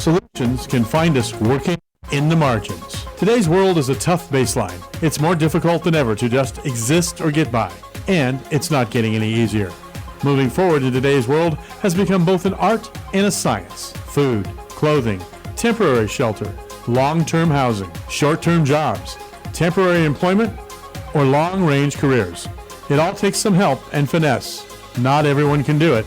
Solutions can find us working in the margins. Today's world is a tough baseline. It's more difficult than ever to just exist or get by, and it's not getting any easier. Moving forward in today's world has become both an art and a science. Food, clothing, temporary shelter, long-term housing, short-term jobs, temporary employment, or long-range careers. It all takes some help and finesse. Not everyone can do it.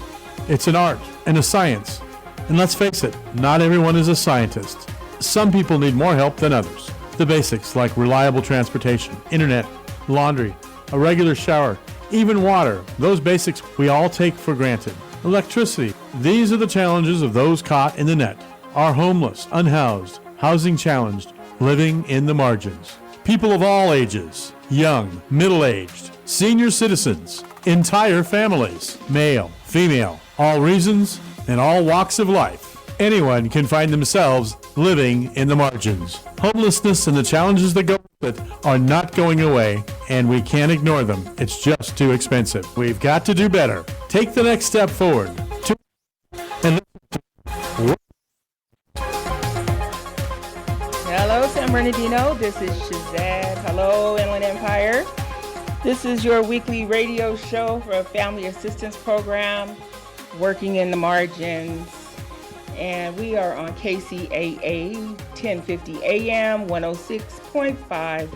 It's an art and a science. And let's face it, not everyone is a scientist. Some people need more help than others. The basics like reliable transportation, internet, laundry, a regular shower, even water, those basics we all take for granted. Electricity, these are the challenges of those caught in the net. Are homeless, unhoused, housing challenged, living in the margins. People of all ages, young, middle-aged, senior citizens, entire families, male, female, all reasons and all walks of life. Anyone can find themselves living in the margins. Homelessness and the challenges that go with it are not going away, and we can't ignore them. It's just too expensive. We've got to do better. Take the next step forward. Hello, San Bernardino. This is Shazad. Hello, Inland Empire. This is your weekly radio show for a family assistance program, Working in the Margins. And we are on KCAA 1050 AM, 106.5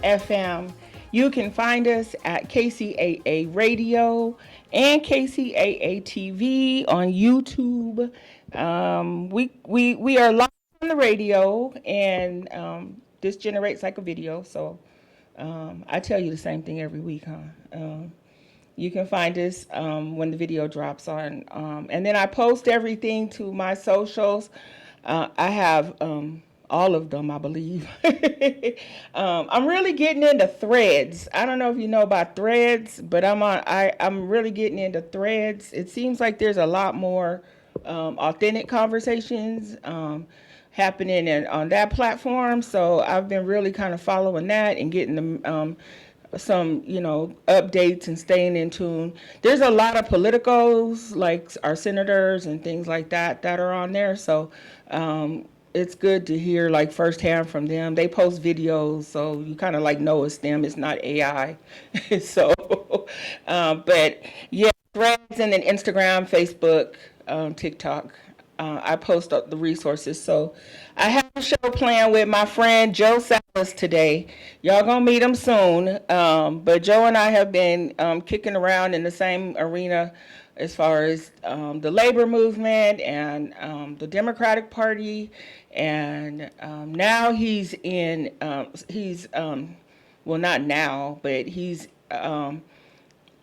FM. You can find us at KCAA Radio and KCAA TV on YouTube. We are live on the radio, and this generates like a video, so I tell you the same thing every week, huh? You can find us when the video drops on. And then I post everything to my socials. I have all of them, I believe. I'm really getting into Threads. I don't know if you know about Threads, but I'm really getting into Threads. It seems like there's a lot more authentic conversations happening on that platform. So I've been really kind of following that and getting them some, updates and staying in tune. There's a lot of politicos, like our senators and things like that are on there. So it's good to hear like firsthand from them. They post videos, so you kind of like know it's them. It's not AI. So, but yeah, Threads, and then Instagram, Facebook, TikTok. I post up the resources. So I have a show planned with my friend Joe Salas today. Y'all gonna meet him soon. But Joe and I have been kicking around in the same arena as far as the labor movement and the Democratic Party. And now he's in, well, not now, but he's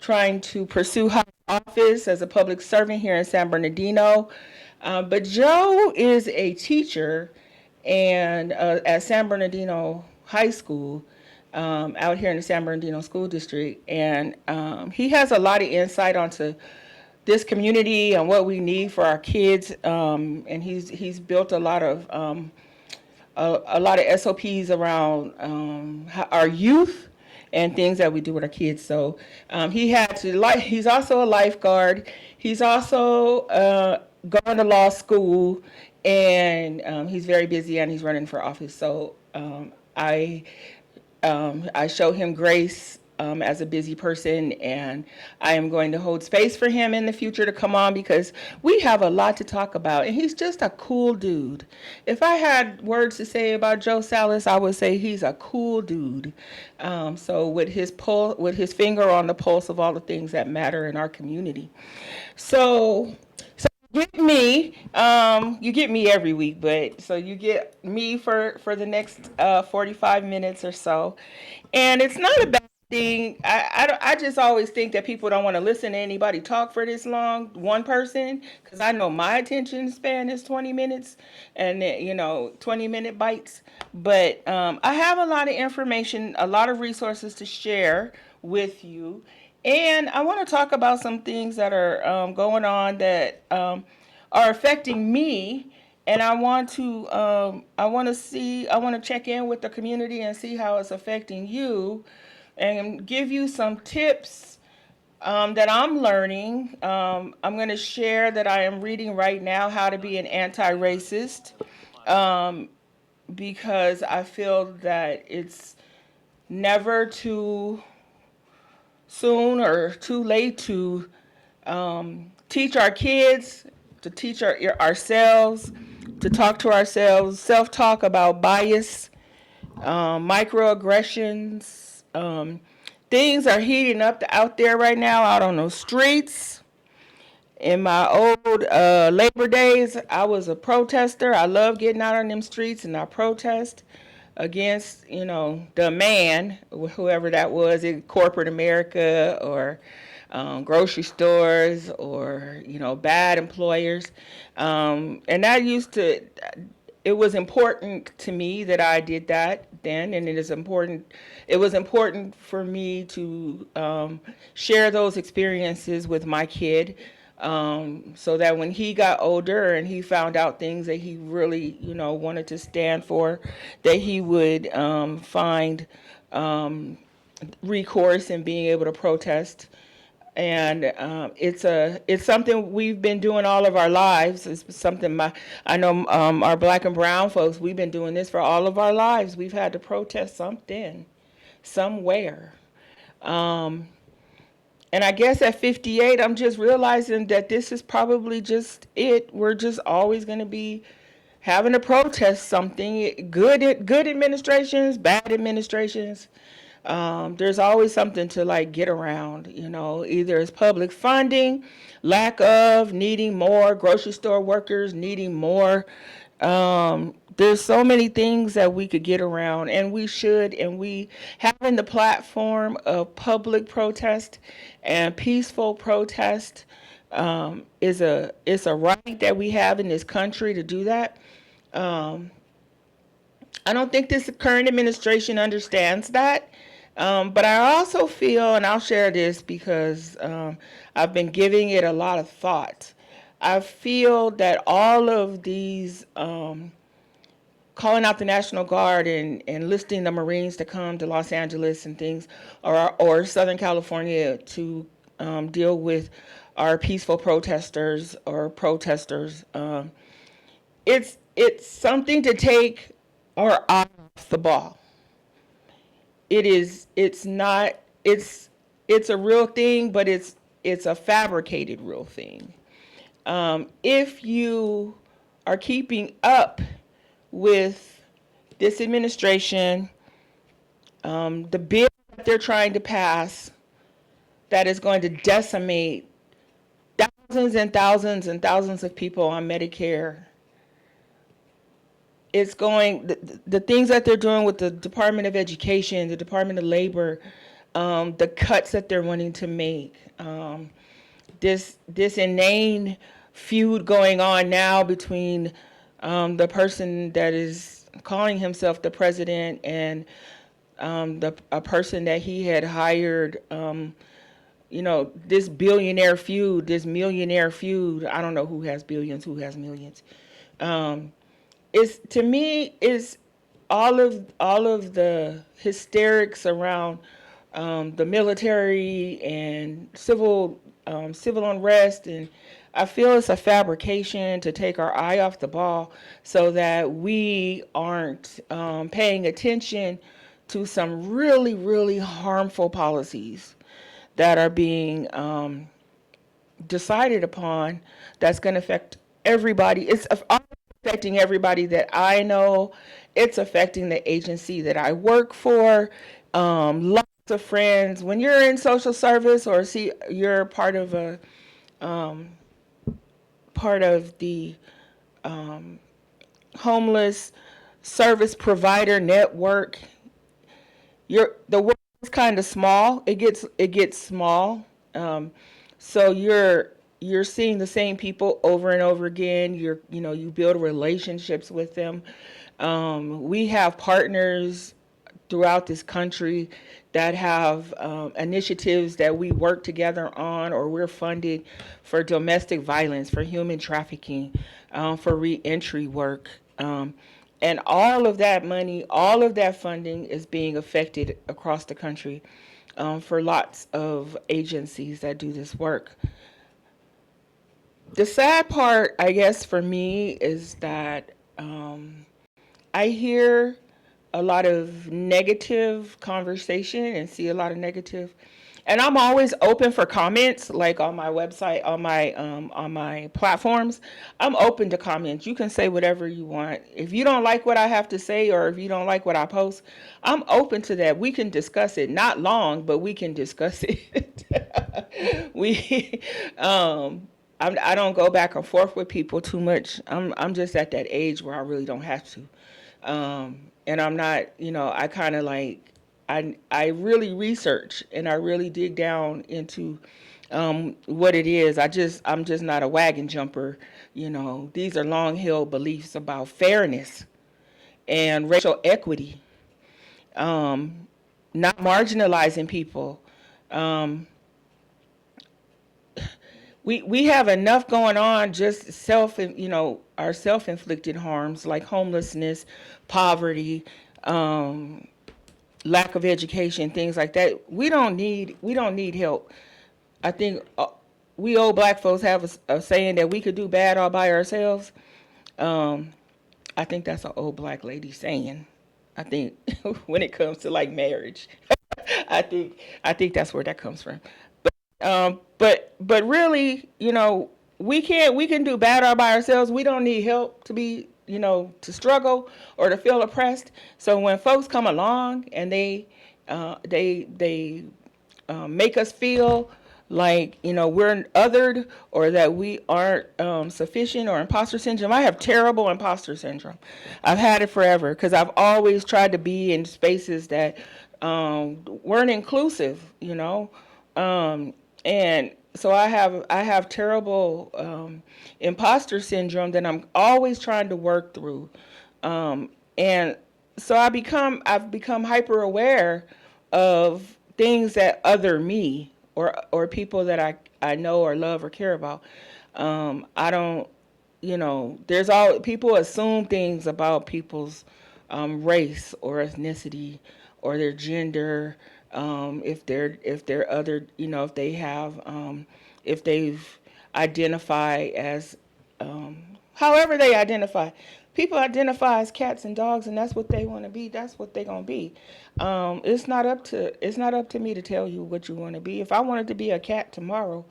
trying to pursue high office as a public servant here in San Bernardino. But Joe is a teacher and at San Bernardino High School out here in the San Bernardino School District. And he has a lot of insight onto this community and what we need for our kids. And he's built a lot of SOPs around our youth and things that we do with our kids. So he's also a lifeguard. He's also going to law school, and he's very busy, and he's running for office. So I show him grace as a busy person, and I am going to hold space for him in the future to come on because we have a lot to talk about, and he's just a cool dude. If I had words to say about Joe Salas, I would say he's a cool dude. So with his finger on the pulse of all the things that matter in our community. So you get me every week, but so you get me for the next 45 minutes or so. And it's not a bad thing. I just always think that people don't want to listen to anybody talk for this long, one person, because I know my attention span is 20 minutes and 20-minute bites. But I have a lot of information, a lot of resources to share with you. And I want to talk about some things that are going on that are affecting me, and I want to check in with the community and see how it's affecting you, and give you some tips that I'm learning. I'm going to share that I am reading right now, How to Be an Anti-Racist. because I feel that it's never too soon or too late to teach our kids, to teach ourselves, to talk to ourselves, self talk about bias, microaggressions. Things are heating up out there right now out on those streets. In my old labor days, I was a protester. I love getting out on them streets and I protest against, the man, whoever that was, in corporate America or grocery stores or, bad employers. And that it was important to me that I did that then, and it was important for me to share those experiences with my kid, so that when he got older and he found out things that he really, wanted to stand for, that he would find recourse in being able to protest. And it's something we've been doing all of our lives. It's something I know our black and brown folks, we've been doing this for all of our lives. We've had to protest something, somewhere. And I guess at 58, I'm just realizing that this is probably just it. We're just always going to be having to protest something. Good administrations, bad administrations. There's always something to get around, either it's public funding, lack of, needing more, grocery store workers needing more. There's so many things that we could get around, and we should, and we having the platform of public protest and peaceful protest it's a right that we have in this country to do that. I don't think this current administration understands that. But I also feel, and I'll share this because I've been giving it a lot of thought. I feel that all of these calling out the National Guard and enlisting the Marines to come to Los Angeles and things, or Southern California to deal with our peaceful protesters or protesters. It's something to take our eye off the ball. It's not, it's a real thing, but it's a fabricated real thing. If you are keeping up with this administration, the bill that they're trying to pass that is going to decimate thousands and thousands and thousands of people on Medicare, it's going, the things that they're doing with the Department of Education, the Department of Labor, the cuts that they're wanting to make, this inane feud going on now between the person that is calling himself the president and a person that he had hired, this billionaire feud, this millionaire feud. I don't know who has billions, who has millions. It's, to me, is all of the hysterics around the military and civil unrest, and I feel it's a fabrication to take our eye off the ball so that we aren't paying attention to some really, really harmful policies that are being decided upon that's going to affect everybody. It's affecting everybody that I know. It's affecting the agency that I work for. Lots of friends. When you're in social service or you're part of the homeless service provider network, the world is kind of small. It gets small. So you're seeing the same people over and over again. You build relationships with them. We have partners throughout this country that have initiatives that we work together on, or we're funded for domestic violence, for human trafficking, for reentry work. And all of that money, all of that funding is being affected across the country for lots of agencies that do this work. The sad part, I guess, for me is that I hear a lot of negative conversation and see a lot of negative, and I'm always open for comments, like on my website, on my platforms. I'm open to comments. You can say whatever you want. If you don't like what I have to say, or if you don't like what I post, I'm open to that. We can discuss it. Not long, but we can discuss it. we I don't go back and forth with people too much. I'm just at that age where I really don't have to. And I'm not, I kind of like, I really research and I really dig down into what it is. I'm just not a wagon jumper. These are long held beliefs about fairness and racial equity, not marginalizing people. Um, we have enough going on, just our self-inflicted harms like homelessness, poverty, um, lack of education, things like that. We don't need help. I think we old black folks have a saying that we could do bad all by ourselves. Um, I think that's an old black lady saying. I think when it comes to like marriage, I think that's where that comes from. But really, we can do bad all by ourselves. We don't need help to be, to struggle or to feel oppressed. So when folks come along and they make us feel like we're othered, or that we aren't sufficient, or imposter syndrome. I have terrible imposter syndrome. I've had it forever because I've always tried to be in spaces that weren't inclusive, and so I have terrible imposter syndrome that I'm always trying to work through, and so I've become hyper aware of things that other me, or people that I know or love or care about. I don't, there's all people assume things about people's race or ethnicity or their gender, if they're other, if they have, if they've identify as, however they identify. People identify as cats and dogs, and that's what they want to be. That's what they're gonna be. It's not up to me to tell you what you want to be. If I wanted to be a cat tomorrow,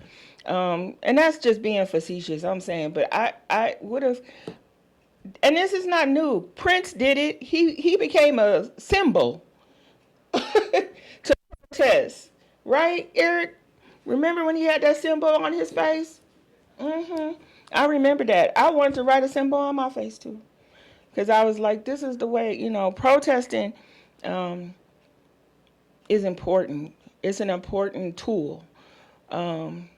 and that's just being facetious, I'm saying, but I would have. And this is not new. Prince did it. He became a symbol to protest, right, Eric? Remember when he had that symbol on his face? I remember that. I wanted to write a symbol on my face too, because I was like, this is the way. Protesting um, is important. It's an important tool. Um,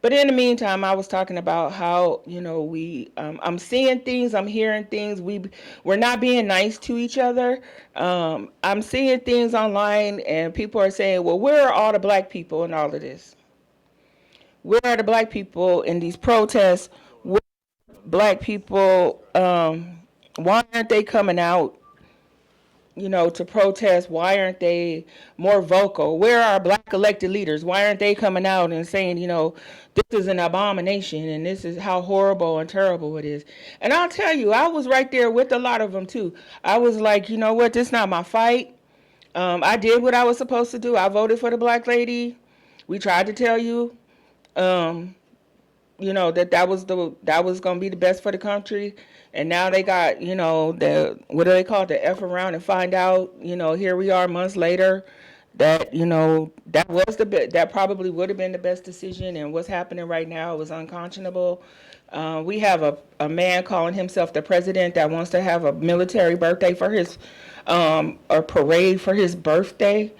but in the meantime, I was talking about how I'm seeing things, I'm hearing things. We're not being nice to each other. I'm seeing things online, and people are saying, "Well, where are all the black people in all of this? Where are the black people in these protests? Where are black people? Why aren't they coming out, to protest? Why aren't they more vocal? Where are black elected leaders? Why aren't they coming out and saying, this is an abomination and this is how horrible and terrible it is?" And I'll tell you, I was right there with a lot of them too. I was like, you know what? This is not my fight. I did what I was supposed to do. I voted for the black lady. We tried to tell you. Um, that was gonna be the best for the country, and now they got the, what do they call it, the f around and find out. Here we are months later, that that probably would have been the best decision, and what's happening right now was unconscionable. We have a man calling himself the president that wants to have a military birthday for his or parade for his birthday.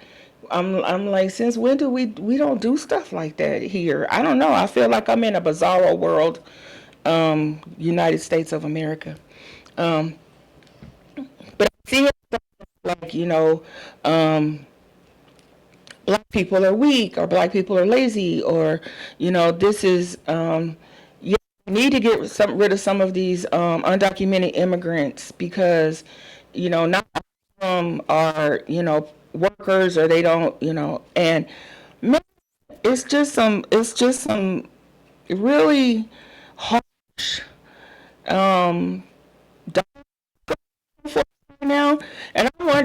I'm like, since when do we don't do stuff like that here? I don't know. I feel like I'm in a bizarro world, United States of America. Um, but I see it like, um, black people are weak, or black people are lazy, or this is yeah, we need to get rid of some of these undocumented immigrants, because not all of them are workers, or they don't, and man, it's just some really harsh um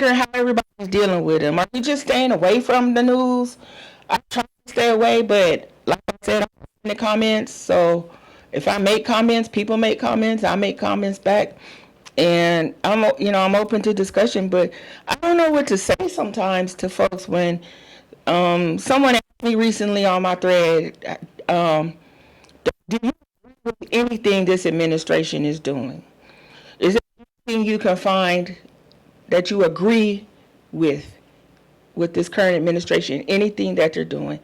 wondering how everybody's dealing with them. Are we just staying away from the news? I try to stay away, but like I said, I'm in the comments. So if I make comments, people make comments, I make comments back. And I'm open to discussion, but I don't know what to say sometimes to folks when someone asked me recently on my thread, do you agree with anything this administration is doing? Is there anything you can find that you agree with this current administration, anything that they're doing?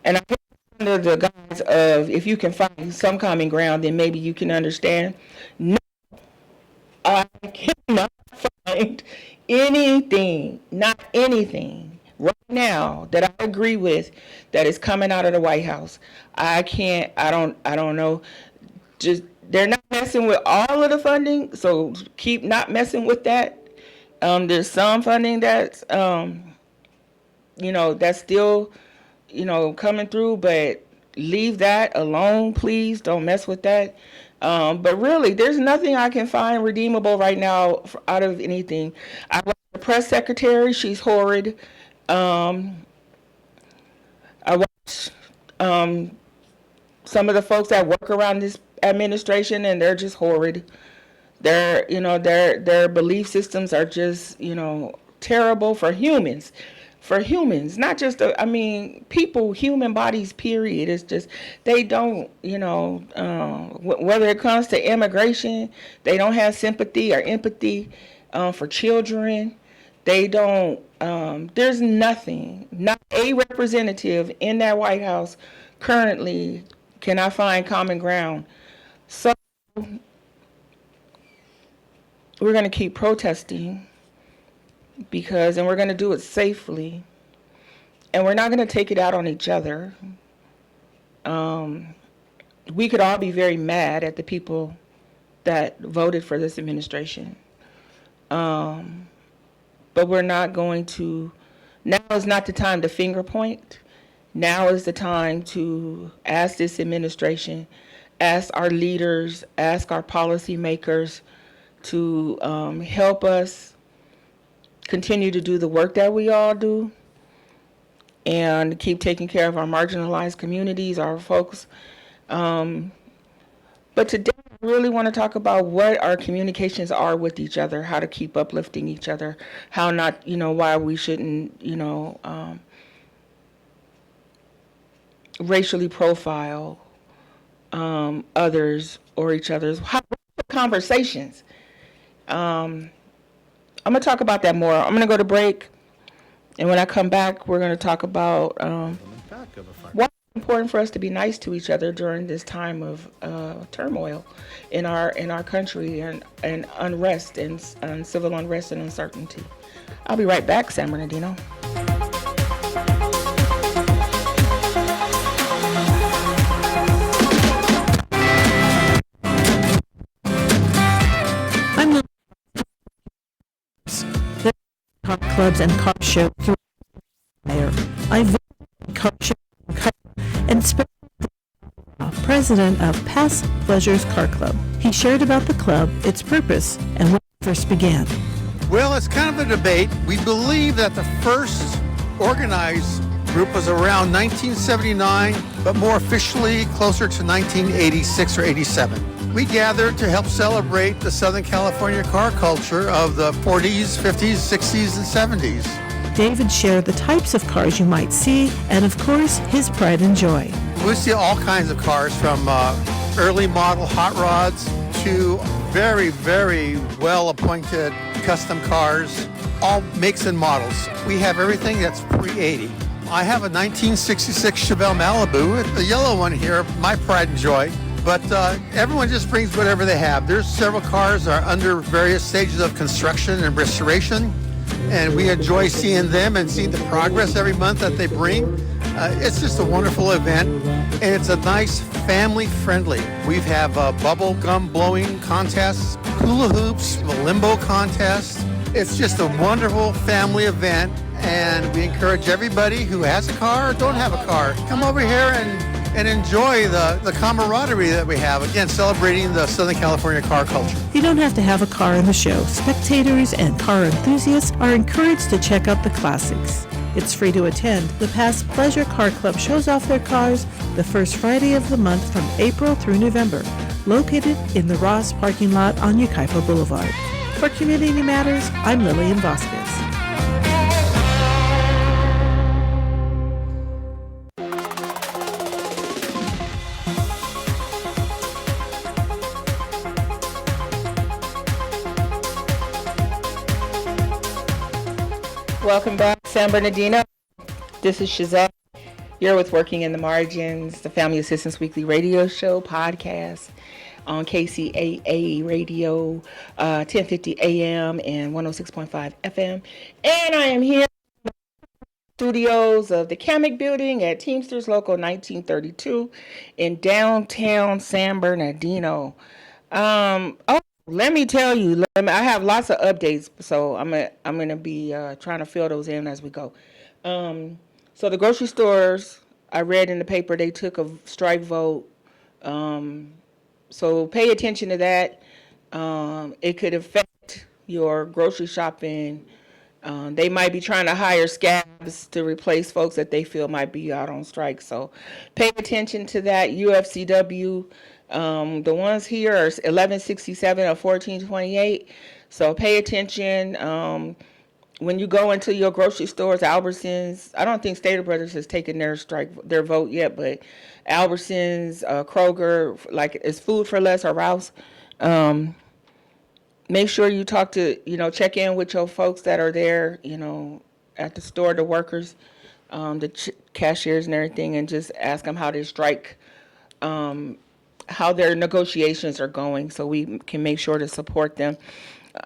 And I guess under the guise of, if you can find some common ground, then maybe you can understand. No, I cannot find anything, not anything, right now that I agree with that is coming out of the White House. I don't know. Just, they're not messing with all of the funding, so keep not messing with that. There's some funding that's, that's still, coming through, but leave that alone, please. Don't mess with that. But really, there's nothing I can find redeemable right now out of anything. I watched the press secretary. She's horrid. I watched some of the folks that work around this administration, and they're just horrid. Their belief systems are just, terrible for humans. For humans, not just, people, human bodies, period. It's just, they don't, whether it comes to immigration, they don't have sympathy or empathy for children. They don't, there's nothing, not a representative in that White House currently can I find common ground. So we're going to keep protesting. And we're going to do it safely, and we're not going to take it out on each other. We could all be very mad at the people that voted for this administration, but we're not going to. Now is not the time to finger point. Now is the time to ask this administration, ask our leaders, ask our policymakers to help us continue to do the work that we all do and keep taking care of our marginalized communities, our folks. But today I really want to talk about what our communications are with each other, how to keep uplifting each other, how not, why we shouldn't, racially profile others or each other's conversations. I'm going to talk about that more. I'm going to go to break, and when I come back, we're going to talk about why it's important for us to be nice to each other during this time of turmoil in our country and unrest and civil unrest and uncertainty. I'll be right back, San Bernardino. Car clubs and car shows throughout the year. I visited car shows and spoke with the president of Past Pleasures Car Club. He shared about the club, its purpose, and when it first began. Well, it's kind of a debate. We believe that the first organized group was around 1979, but more officially closer to 1986 or 87. We gathered to help celebrate the Southern California car culture of the 40s, 50s, 60s, and 70s. David shared the types of cars you might see, and of course, his pride and joy. We see all kinds of cars, from early model hot rods to very, very well-appointed custom cars, all makes and models. We have everything that's pre-80. I have a 1966 Chevelle Malibu, the yellow one here, my pride and joy. But everyone just brings whatever they have. There's several cars that are under various stages of construction and restoration, and we enjoy seeing them and seeing the progress every month that they bring. It's just a wonderful event, and it's a nice family-friendly. We have bubble gum blowing contests, hula hoops, a limbo contest. It's just a wonderful family event, and we encourage everybody who has a car or don't have a car, come over here and and enjoy the camaraderie that we have. Again, celebrating the Southern California car culture. You don't have to have a car in the show. Spectators and car enthusiasts are encouraged to check out the classics. It's free to attend. The Past Pleasure Car Club shows off their cars the first Friday of the month from April through November, located in the Ross parking lot on Yucaipa Boulevard. For Community Matters, I'm Lillian Vasquez. Welcome back, San Bernardino. This is Shazette. You're with Working in the Margins, the Family Assistance Weekly radio show podcast on KCAA Radio, 1050 AM and 106.5 FM. And I am here in the studios of the Kamek Building at Teamsters Local 1932 in downtown San Bernardino. Let me tell you, I have lots of updates, so I'm gonna be trying to fill those in as we go. So the grocery stores, I read in the paper, they took a strike vote. So pay attention to that. It could affect your grocery shopping. They might be trying to hire scabs to replace folks that they feel might be out on strike. So pay attention to that. UFCW. The ones here are 1167 or 1428. So pay attention. When you go into your grocery stores, Albertsons, I don't think Stater Brothers has taken their vote yet, but Albertsons, Kroger, like it's Food for Less or Rouse. Make sure you check in with your folks that are there, at the store, the workers, the cashiers and everything, and just ask them how they strike, how their negotiations are going, so we can make sure to support them.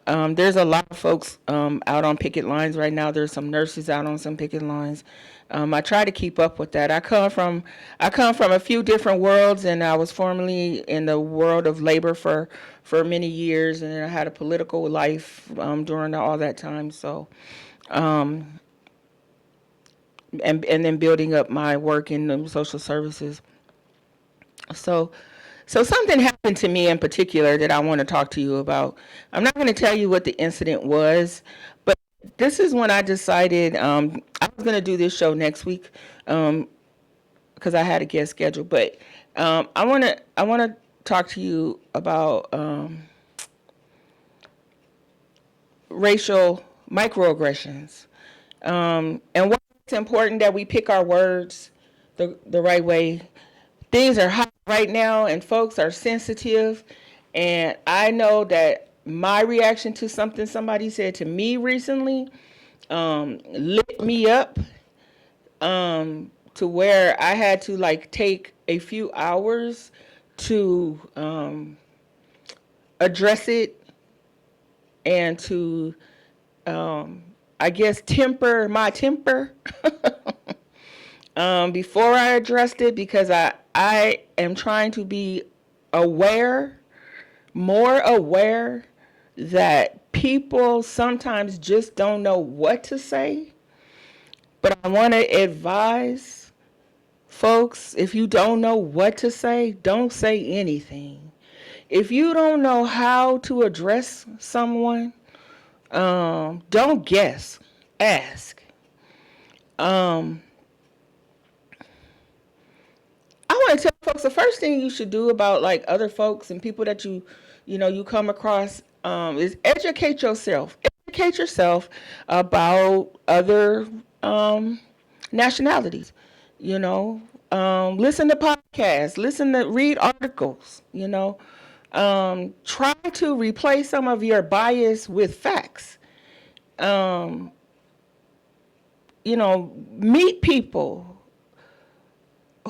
There's a lot of folks out on picket lines right now. There's some nurses out on some picket lines. I try to keep up with that. I come from a few different worlds, and I was formerly in the world of labor for many years, and then I had a political life during all that time. So, and then building up my work in the social services. So something happened to me in particular that I want to talk to you about. I'm not going to tell you what the incident was, but this is when I decided I was going to do this show next week because I had a guest schedule. But I want to talk to you about racial microaggressions and why it's important that we pick our words the right way. Things are hot right now, and folks are sensitive. And I know that my reaction to something somebody said to me recently lit me up to where I had to take a few hours to address it and to, I guess, temper my temper before I addressed it, because I am trying to be more aware that people sometimes just don't know what to say. But I want to advise folks, if you don't know what to say, don't say anything. If you don't know how to address someone, don't guess, ask. I want to tell folks the first thing you should do about other folks and people that you come across is educate yourself. Educate yourself about other nationalities. Listen to podcasts. Read articles. Try to replace some of your bias with facts. Meet people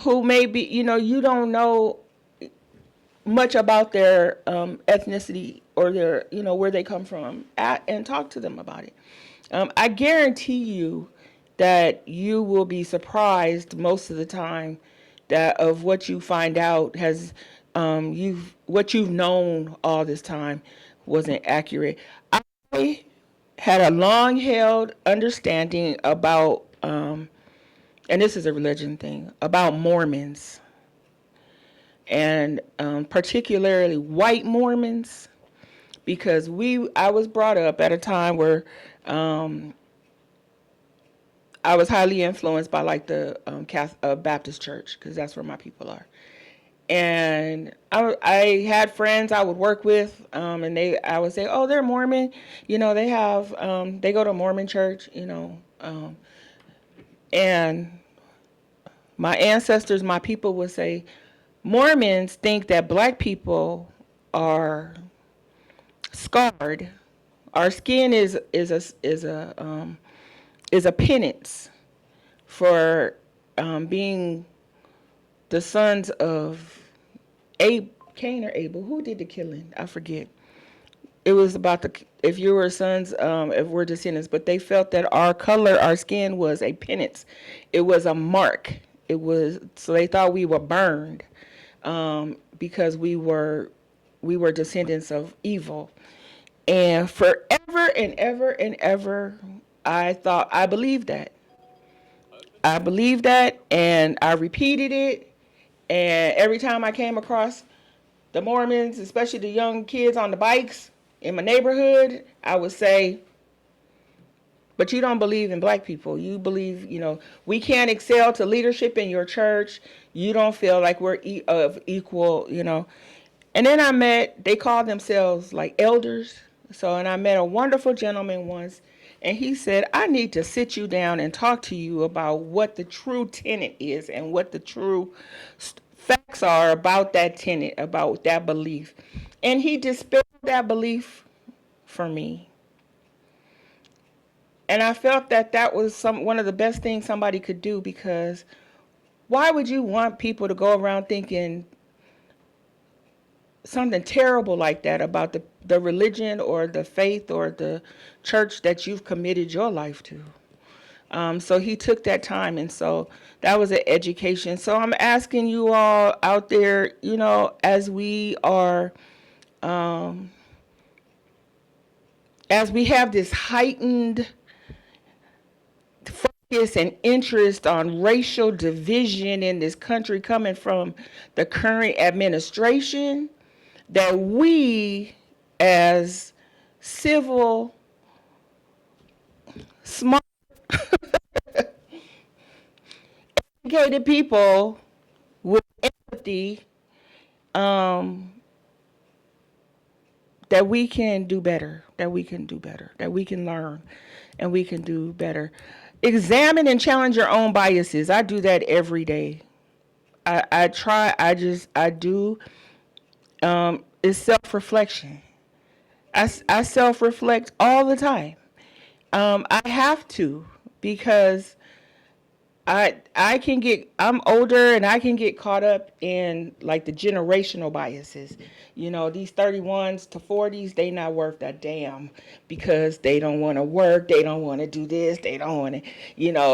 who maybe, you don't know much about their ethnicity or their, where they come from, and talk to them about it. I guarantee you that you will be surprised most of the time that of what you find out has what you've known all this time wasn't accurate. I had a long-held understanding about, and this is a religion thing, about Mormons. and particularly white Mormons, because I was brought up at a time where I was highly influenced by like the Baptist church, because that's where my people are. And I had friends I would work with, and I would say, oh, they're Mormon, they have they go to Mormon church, and my ancestors, my people would say, Mormons think that black people are scarred. Our skin is a penance for being the sons of Cain or Abel. Who did the killing? I forget. It was about if you were sons, if we're descendants, but they felt that our color, our skin was a penance. It was a mark. So they thought we were burned because we were descendants of evil. And forever and ever and ever, I believed that. I believed that, and I repeated it. And every time I came across the Mormons, especially the young kids on the bikes in my neighborhood, I would say, but you don't believe in black people. You believe, we can't excel to leadership in your church. You don't feel like we're of equal, And then they called themselves like elders. And I met a wonderful gentleman once, and he said, I need to sit you down and talk to you about what the true tenet is and what the true facts are about that tenet, about that belief. And he dispelled that belief for me. And I felt that was one of the best things somebody could do, because why would you want people to go around thinking something terrible like that about the religion or the faith or the church that you've committed your life to? So he took that time, and so that was an education. So I'm asking you all out there, as we are, as we have this heightened focus and interest on racial division in this country coming from the current administration, that we as civil, smart, educated people with empathy, that we can do better, that we can learn, and we can do better. Examine and challenge your own biases. I do that every day. I do. It's self-reflection. I self-reflect all the time. I have to, because I'm older, and I can get caught up in like the generational biases. These 31s to 40s, they not worth a damn, because they don't want to work, they don't want to do this, they don't want to,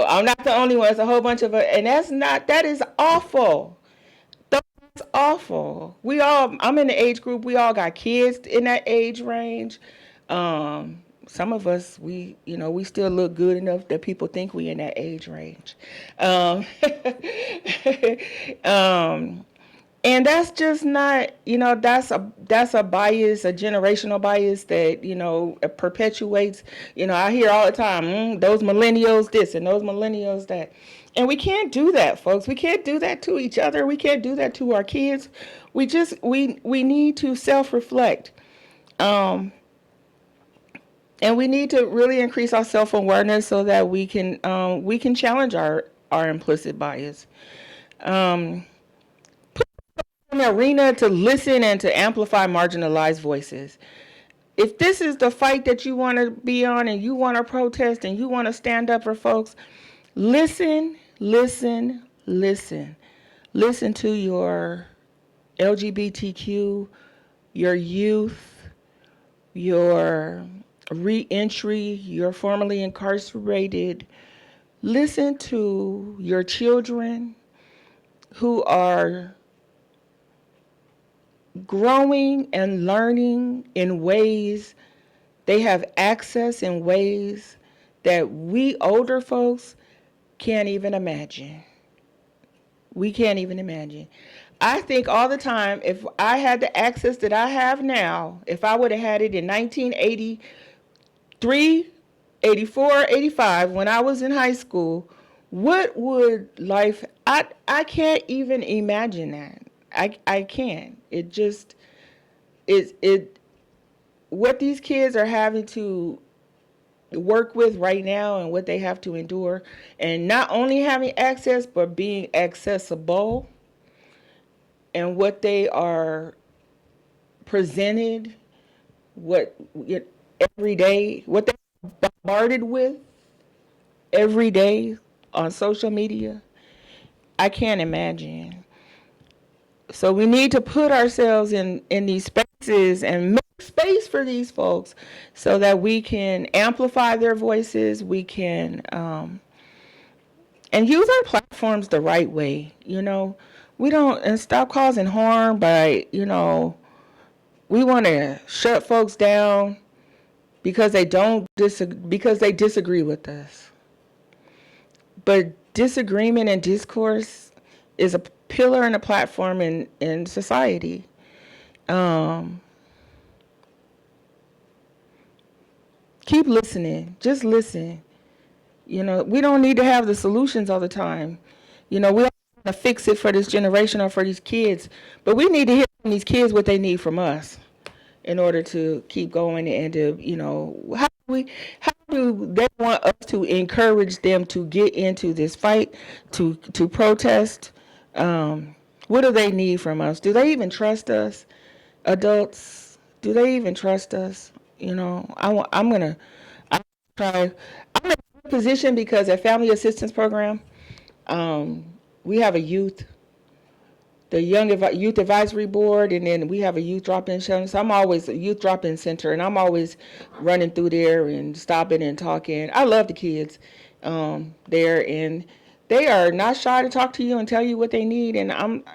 I'm not the only one. It's a whole bunch of it, and that is awful. That's awful. I'm in the age group, we all got kids in that age range. Some of us, we still look good enough that people think we in that age range. And that's just not, that's a bias, a generational bias that, perpetuates, I hear all the time, those millennials this and those millennials that. And we can't do that, folks. We can't do that to each other. We can't do that to our kids. We need to self-reflect. And we need to really increase our self-awareness so that we can challenge our implicit bias. Put in an arena to listen and to amplify marginalized voices. If this is the fight that you want to be on, and you want to protest, and you want to stand up for folks, listen. Listen to your LGBTQ, your youth, your re-entry, your formerly incarcerated. Listen to your children who are growing and learning in ways, they have access in ways that we older folks can't even imagine. We can't even imagine. I think all the time, if I had the access that I have now, if I would have had it in 1983, 84, 85, when I was in high school, what would life, I can't even imagine that. I can't. It just, what these kids are having to work with right now and what they have to endure, and not only having access, but being accessible, and what they are presented, what every day, what they're bombarded with every day on social media, I can't imagine. So we need to put ourselves in these spaces and make space for these folks so that we can amplify their voices, we can and use our platforms the right way, We don't, and stop causing harm by, we want to shut folks down because they disagree with us. But disagreement and discourse is a pillar and a platform in society. Keep listening. Just listen. We don't need to have the solutions all the time. We don't want to fix it for this generation or for these kids, but we need to hear from these kids what they need from us in order to keep going and to, how do they want us to encourage them to get into this fight, to protest? What do they need from us? Do they even trust us? Adults, do they even trust us? I'm gonna try. I'm in a position because at Family Assistance Program, we have the Youth Advisory Board, and then we have a youth drop-in center. So I'm always a youth drop-in center, and I'm always running through there and stopping and talking. I love the kids there, and they are not shy to talk to you and tell you what they need, and I'm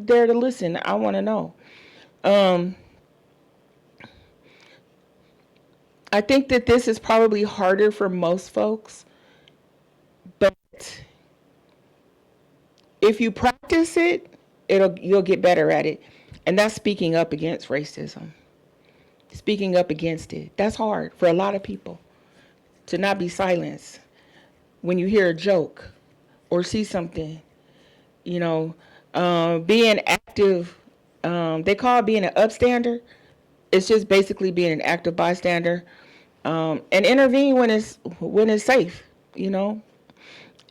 there to listen. I want to know. I think that this is probably harder for most folks, but if you practice it, you'll get better at it. And that's speaking up against racism. Speaking up against it. That's hard for a lot of people, to not be silenced when you hear a joke or see something. Being active, they call it being an upstander. It's just basically being an active bystander, and intervene when it's safe, And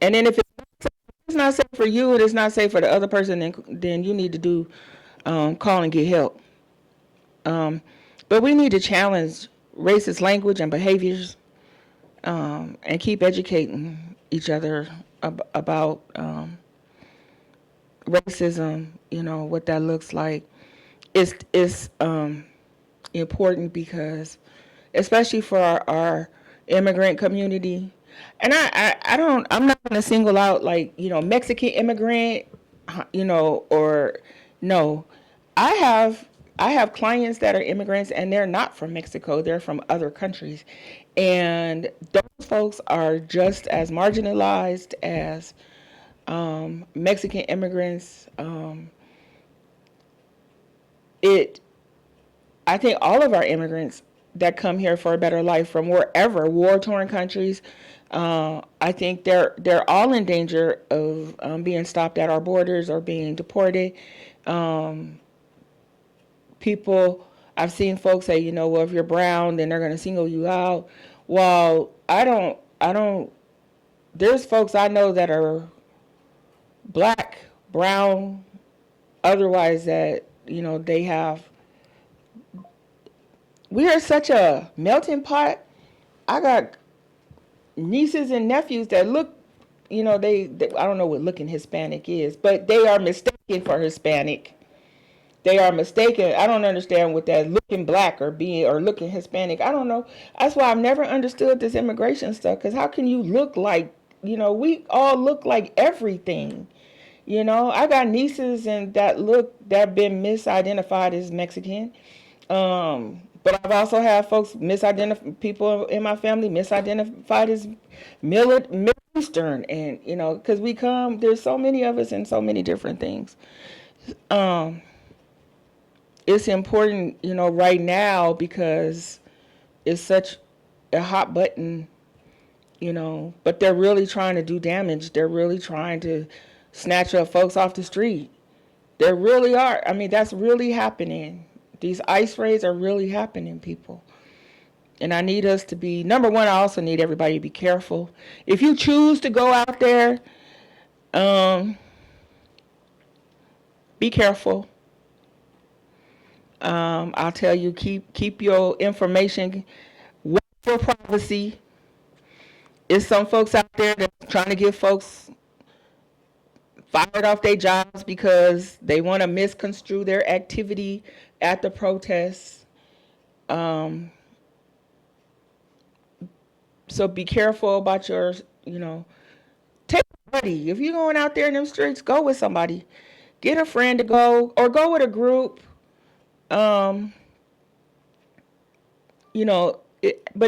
then if it's not safe for you and it's not safe for the other person, then you need to call and get help. But we need to challenge racist language and behaviors, and keep educating each other about racism. What that looks like. It's important because, especially for our immigrant community, and I'm not going to single out Mexican immigrant, or no. I have clients that are immigrants and they're not from Mexico, they're from other countries. And those folks are just as marginalized as Mexican immigrants. I think all of our immigrants that come here for a better life from wherever, war-torn countries, I think they're all in danger of being stopped at our borders or being deported. I've seen folks say, well, if you're brown, then they're going to single you out. Well, I don't, there's folks I know that are black, brown, otherwise that, we are such a melting pot. I got nieces and nephews that look, they I don't know what looking Hispanic is, but they are mistaken for Hispanic. They are mistaken. I don't understand what that looking black or looking Hispanic. I don't know. That's why I've never understood this immigration stuff. Because how can you look like, we all look like everything. I got nieces and that been misidentified as Mexican. But I've also had folks people in my family misidentified as Middle Eastern, and because there's so many of us and so many different things. It's important, right now because it's such a hot button, but they're really trying to do damage. They're really trying to snatch up folks off the street. There really are. I mean, that's really happening. These ICE raids are really happening, people. And I need us to be, number one, I also need everybody to be careful. If you choose to go out there, be careful. I'll tell you, keep your information for privacy. There's some folks out there that's trying to get folks fired off their jobs because they want to misconstrue their activity at the protests. So be careful about your, take a buddy. If you're going out there in them streets, go with somebody. Get a friend to go, or go with a group. But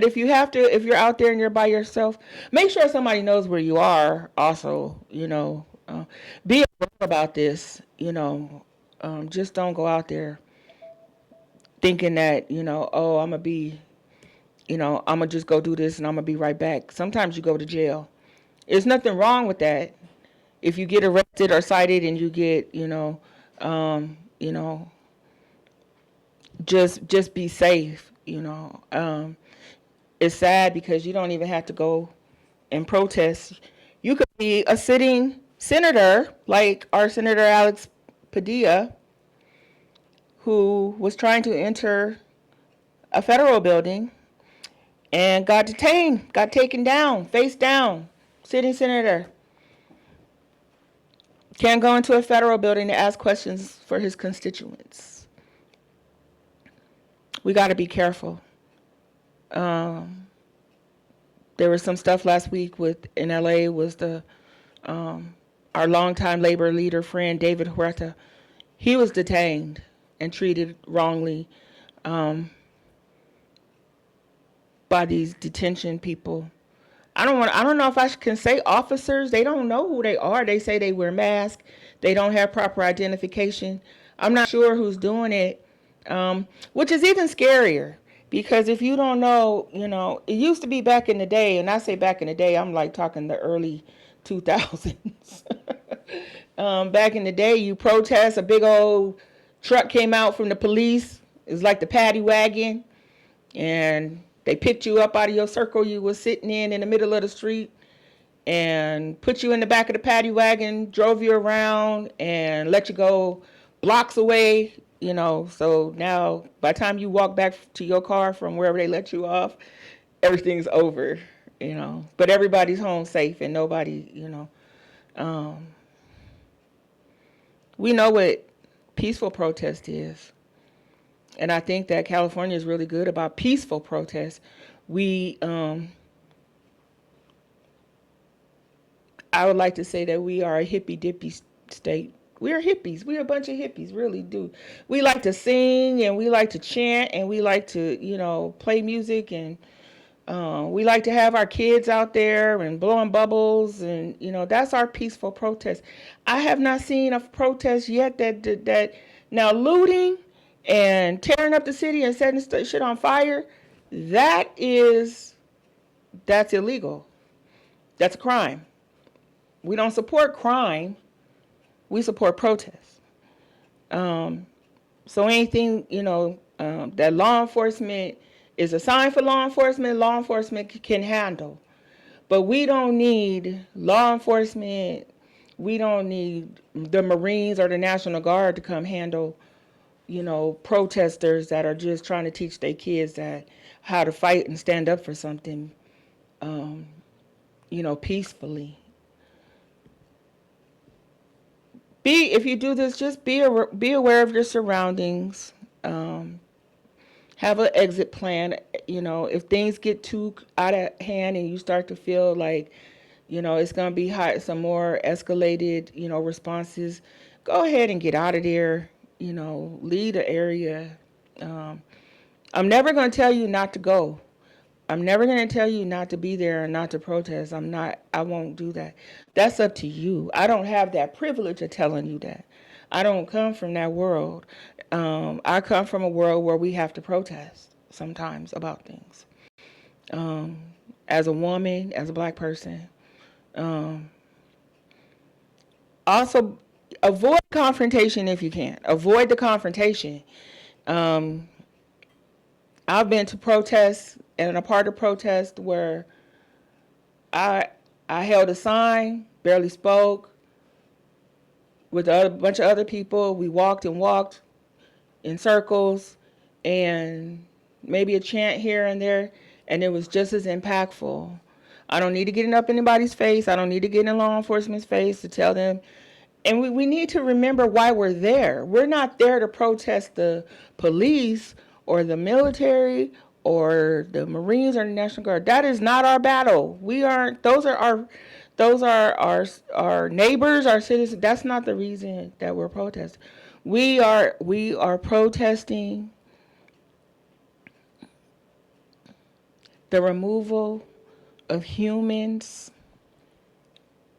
if you have to, if you're out there and you're by yourself, make sure somebody knows where you are also, be aware about this, just don't go out there thinking that, oh, I'm going to just go do this and I'm going to be right back. Sometimes you go to jail. There's nothing wrong with that. If you get arrested or cited and you get, just be safe, It's sad because you don't even have to go and protest. You could be a sitting senator like our Senator Alex Padilla, who was trying to enter a federal building and got detained, got taken down, face down, sitting senator. Can't go into a federal building to ask questions for his constituents. We got to be careful. There was some stuff last week in LA was our longtime labor leader friend, David Huerta. He was detained and treated wrongly by these detention people. I don't know if I can say officers. They don't know who they are. They say they wear masks. They don't have proper identification. I'm not sure who's doing it, which is even scarier. Because if you don't know, it used to be back in the day, and I say back in the day, I'm like talking the early 2000s. Back in the day, you protest, a big old truck came out from the police. It was like the paddy wagon, and they picked you up out of your circle you were sitting in the middle of the street, and put you in the back of the paddy wagon, drove you around, and let you go blocks away. So now by the time you walk back to your car from wherever they let you off, everything's over, but everybody's home safe and nobody, we know what peaceful protest is. And I think that California is really good about peaceful protest. I would like to say that we are a hippy dippy state. We are hippies. We're a bunch of hippies, really do. We like to sing and we like to chant and we like to, play music and we like to have our kids out there and blowing bubbles and, that's our peaceful protest. I have not seen a protest yet that now looting and tearing up the city and setting shit on fire, that's illegal. That's a crime. We don't support crime. We support protest. So anything, that law enforcement is assigned for law enforcement can handle. But we don't need law enforcement. We don't need the Marines or the National Guard to come handle, protesters that are just trying to teach their kids how to fight and stand up for something, peacefully. If you do this, just be aware of your surroundings. Have an exit plan. If things get too out of hand and you start to feel like, it's going to be some more escalated, responses, go ahead and get out of there. Leave the area. I'm never going to tell you not to go. I'm never going to tell you not to be there and not to protest. I won't do that. That's up to you. I don't have that privilege of telling you that. I don't come from that world. I come from a world where we have to protest sometimes about things. As a woman, as a black person. Also, avoid confrontation if you can. Avoid the confrontation. I've been to protests and a part of protest where I held a sign, barely spoke, with a bunch of other people. We walked and walked in circles and maybe a chant here and there, and it was just as impactful. I don't need to get up in anybody's face. I don't need to get in law enforcement's face to tell them. And we need to remember why we're there. We're not there to protest the police or the military or the Marines or the National Guard. That is not our battle. We aren't. Those are our neighbors, our citizens. That's not the reason that we're protesting. We are protesting the removal of humans,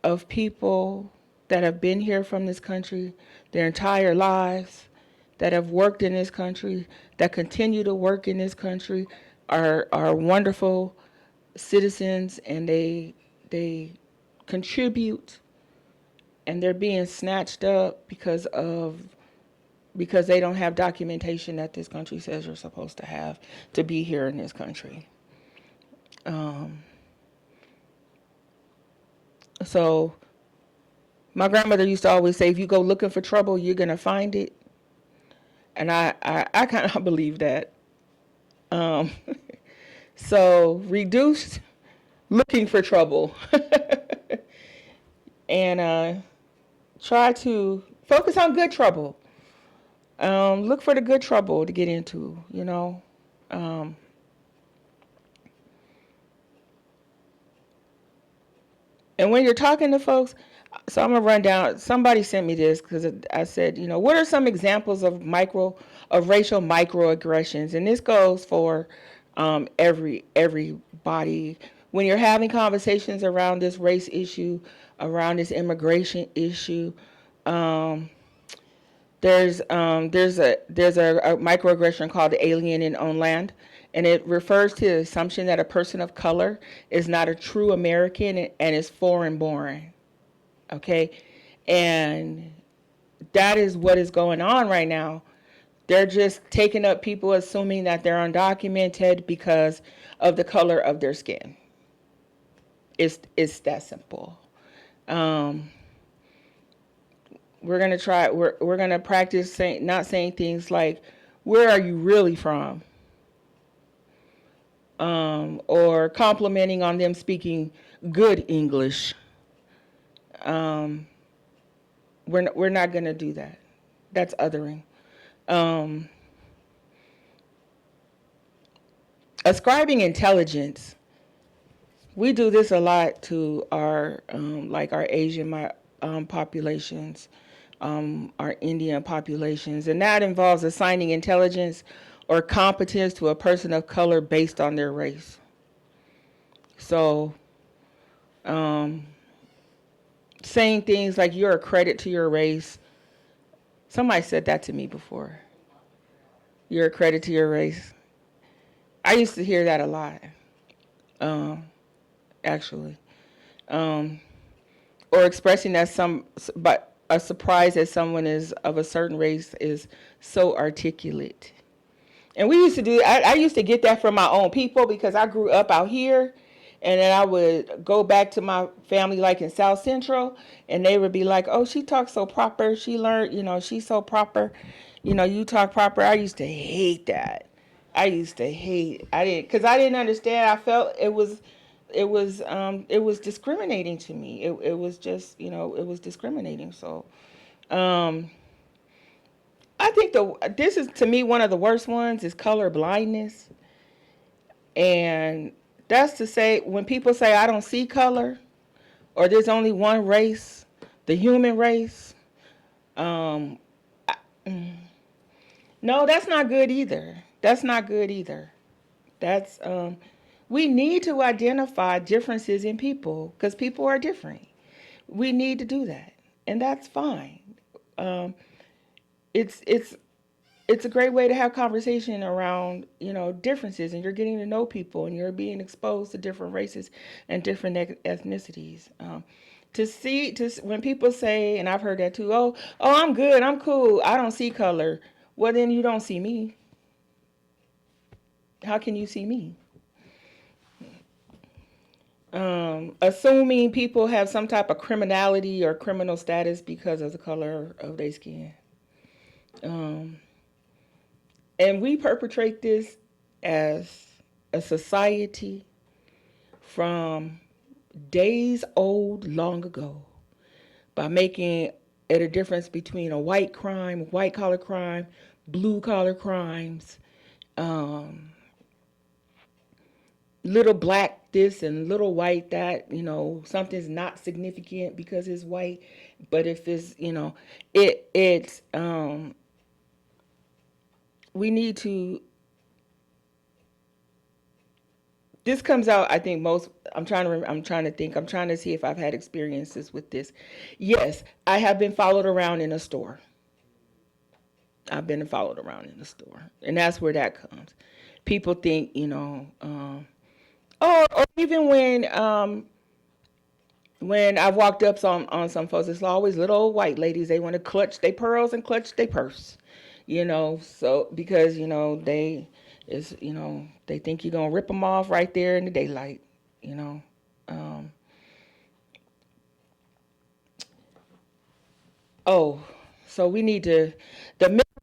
of people that have been here from this country their entire lives, that have worked in this country, that continue to work in this country, are wonderful citizens, and they contribute, and they're being snatched up because they don't have documentation that this country says you're supposed to have to be here in this country. So my grandmother used to always say, if you go looking for trouble, you're going to find it. And I kind of believe that. So reduce looking for trouble and try to focus on good trouble. Look for the good trouble to get into, you know. And when you're talking to folks, so I'm gonna run down. Somebody sent me this because I said, you know, what are some examples of racial microaggressions? And this goes for everybody. When you're having conversations around this race issue, around this immigration issue, there's a microaggression called alien in own land. And it refers to the assumption that a person of color is not a true American and is foreign born. Okay? And that is what is going on right now. They're just taking up people assuming that they're undocumented because of the color of their skin. It's that simple. We're gonna practice not saying things like, where are you really from? Or complimenting on them speaking good English. We're not going to do that. That's othering. Ascribing intelligence. We do this a lot to our our Asian populations, our Indian populations, and that involves assigning intelligence or competence to a person of color based on their race. So, saying things like you're a credit to your race. Somebody said that to me before. You're a credit to your race. I used to hear that a lot, actually. Or expressing that but a surprise that someone is of a certain race is so articulate. And we used to do, I used to get that from my own people because I grew up out here, and then I would go back to my family like in South Central, and they would be like, oh, she talks so proper. She learned, she's so proper. You talk proper. I used to hate that. Because I didn't understand. I felt it was discriminating to me. It was just, it was discriminating. So, I think this is, to me, one of the worst ones is color blindness. And that's to say, when people say, I don't see color, or there's only one race, the human race, no, that's not good either. That's not good either. That's, we need to identify differences in people because people are different. We need to do that, and that's fine. it's a great way to have conversation around, differences, and you're getting to know people, and you're being exposed to different races and different ethnicities. When people say, and I've heard that too, oh, I'm good, I'm cool, I don't see color. Well, then you don't see me. How can you see me? Assuming people have some type of criminality or criminal status because of the color of their skin. And we perpetrate this as a society from days old long ago by making it a difference between a white crime, white collar crime, blue collar crimes, little black this and little white that, something's not significant because it's white, but if it's, it's we need to, this comes out, I think I'm trying to see if I've had experiences with this. Yes, I have been followed around in a store. I've been followed around in the store, and that's where that comes. People think, or even when I've walked up on some folks, it's always little old white ladies. They want to clutch their pearls and clutch their purse, so because they think you're gonna rip them off right there in the daylight, so we need the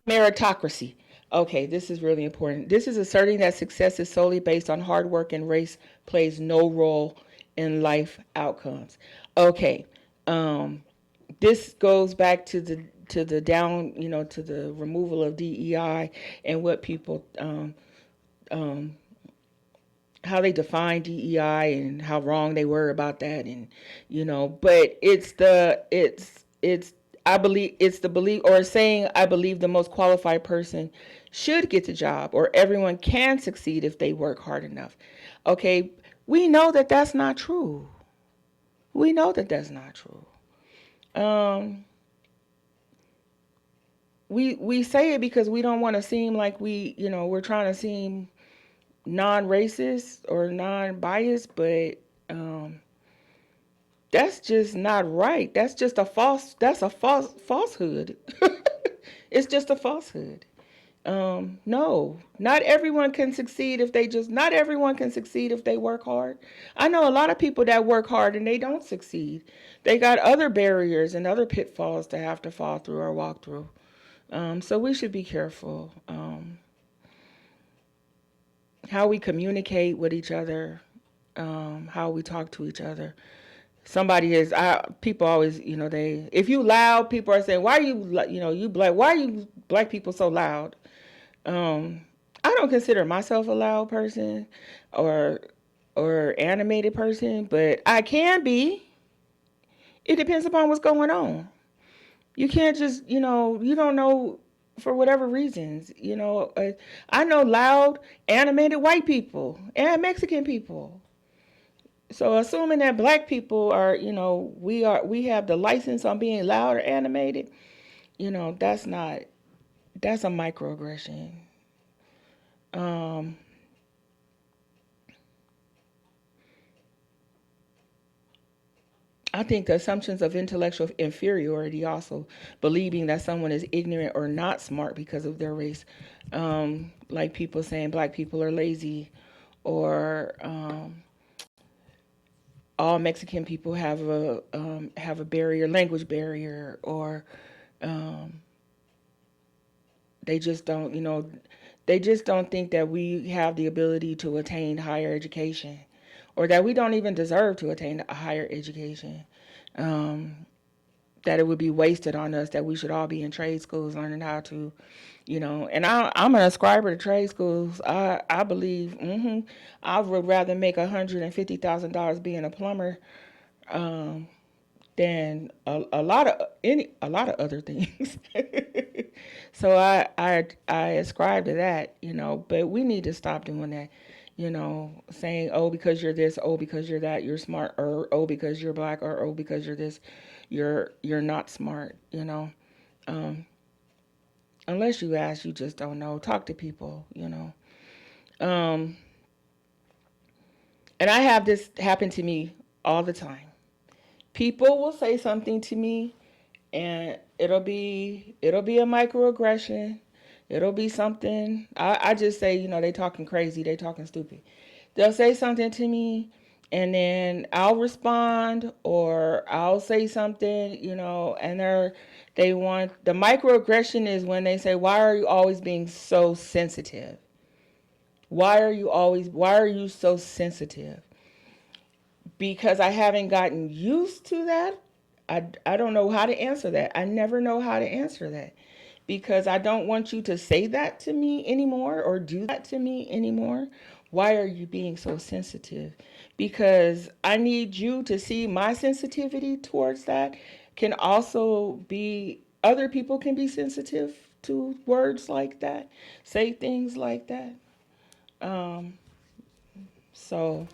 meritocracy. Okay, this is really important. This is asserting that success is solely based on hard work and race plays no role in life outcomes. Okay, this goes back to the down, to the removal of DEI and what people, how they define DEI and how wrong they were about that, and but I believe it's the belief or saying I believe the most qualified person should get the job, or everyone can succeed if they work hard enough. Okay, we know that that's not true. We know that that's not true. We say it because we don't want to seem like we're trying to seem non-racist or non-biased, but that's just not right. That's just that's a falsehood. It's just a falsehood. No, not everyone can succeed not everyone can succeed if they work hard. I know a lot of people that work hard and they don't succeed. They got other barriers and other pitfalls to have to fall through or walk through. So we should be careful. How we communicate with each other, how we talk to each other. People always, if you loud, people are saying, why are why are you black people so loud? I don't consider myself a loud person or animated person, but I can be. It depends upon what's going on. You can't just, you don't know for whatever reasons, I know loud, animated white people and Mexican people. So assuming that black people are, we have the license on being loud or animated, that's a microaggression. I think the assumptions of intellectual inferiority also, believing that someone is ignorant or not smart because of their race, like people saying black people are lazy, or all Mexican people have a language barrier, or they just don't, they just don't think that we have the ability to attain higher education, or that we don't even deserve to attain a higher education, that it would be wasted on us, that we should all be in trade schools learning how to, and I'm an ascriber to trade schools. I believe, I would rather make $150,000 being a plumber than a lot of other things. So I ascribe to that, but we need to stop doing that. Saying, oh, because you're this, oh, because you're that, you're smart, or oh, because you're black, or oh, because you're this, you're not smart. unless you ask, you just don't know. Talk to people, and I have this happen to me all the time. People will say something to me, and it'll be a microaggression. It'll be something. I just say, they talking crazy, they talking stupid. They'll say something to me, and then I'll respond, or I'll say something, and they want the microaggression is when they say, "Why are you always being so sensitive? Why are you so sensitive?" Because I haven't gotten used to that. I don't know how to answer that. I never know how to answer that, because I don't want you to say that to me anymore or do that to me anymore. Why are you being so sensitive? Because I need you to see my sensitivity towards that can also be, other people can be sensitive to words like that, say things like that. So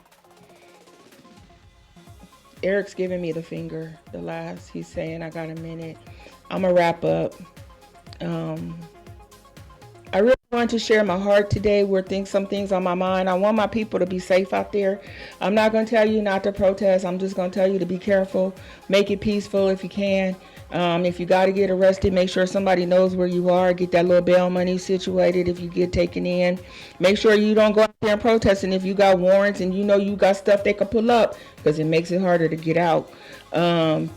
Eric's giving me the finger, the last. He's saying I got a minute. I'm going to wrap up. I really wanted to share my heart today. Some things on my mind. I want my people to be safe out there. I'm not going to tell you not to protest. I'm just going to tell you to be careful. Make it peaceful if you can. If you got to get arrested, make sure somebody knows where you are. Get that little bail money situated if you get taken in. Make sure you don't go out there and protest. And if you got warrants and you got stuff they could pull up, because it makes it harder to get out. And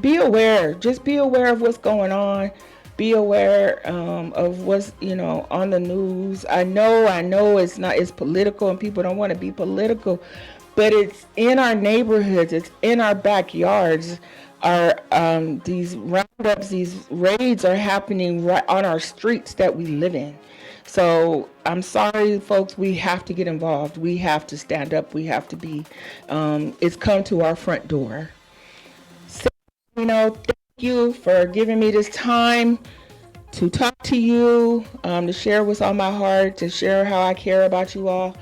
be aware. Just be aware of what's going on. Be aware of what's on the news. I know it's political and people don't want to be political, but it's in our neighborhoods, it's in our backyards. These roundups, these raids are happening right on our streets that we live in. So I'm sorry, folks, we have to get involved. We have to stand up. We have to be, it's come to our front door. So, thank you for giving me this time to talk to you, to share what's on my heart, to share how I care about you all.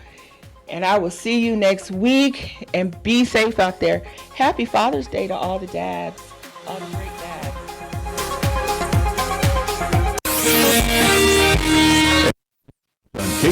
And I will see you next week, and be safe out there. Happy Father's Day to all the dads, all the great dads. On